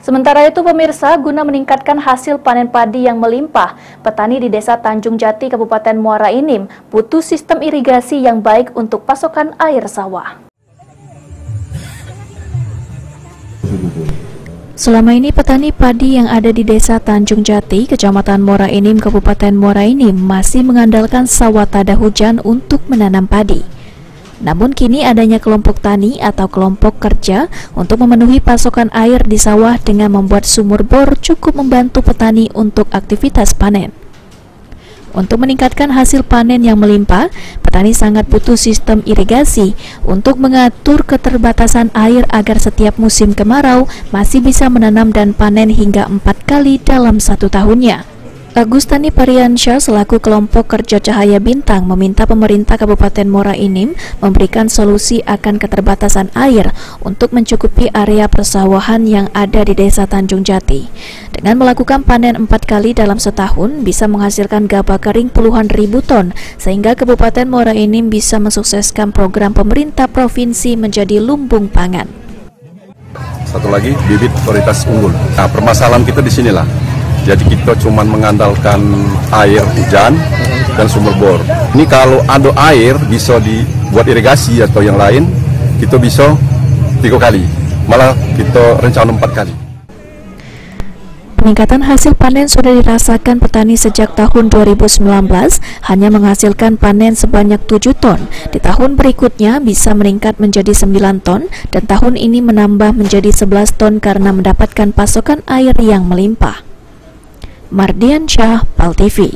Sementara itu pemirsa, guna meningkatkan hasil panen padi yang melimpah, petani di Desa Tanjung Jati, Kabupaten Muara Enim butuh sistem irigasi yang baik untuk pasokan air sawah. Selama ini petani padi yang ada di Desa Tanjung Jati, Kecamatan Muara Enim, Kabupaten Muara Enim masih mengandalkan sawah tada hujan untuk menanam padi. Namun kini adanya kelompok tani atau kelompok kerja untuk memenuhi pasokan air di sawah dengan membuat sumur bor cukup membantu petani untuk aktivitas panen. Untuk meningkatkan hasil panen yang melimpah, petani sangat butuh sistem irigasi untuk mengatur keterbatasan air agar setiap musim kemarau masih bisa menanam dan panen hingga 4 kali dalam 1 tahunnya. Agustani Pariansyah selaku kelompok kerja Cahaya Bintang meminta pemerintah Kabupaten Muara Enim memberikan solusi akan keterbatasan air untuk mencukupi area persawahan yang ada di Desa Tanjung Jati. Dengan melakukan panen 4 kali dalam setahun bisa menghasilkan gabah kering puluhan ribu ton, sehingga Kabupaten Muara Enim bisa mensukseskan program pemerintah provinsi menjadi lumbung pangan. Satu lagi, bibit varietas unggul. Nah, permasalahan kita di sinilah. Jadi kita cuma mengandalkan air hujan dan sumur bor. Ini kalau ada air bisa dibuat irigasi atau yang lain, kita bisa 3 kali. Malah kita rencana 4 kali. Peningkatan hasil panen sudah dirasakan petani sejak tahun 2019, hanya menghasilkan panen sebanyak 7 ton. Di tahun berikutnya bisa meningkat menjadi 9 ton, dan tahun ini menambah menjadi 11 ton karena mendapatkan pasokan air yang melimpah. Mardiansyah, PAL TV.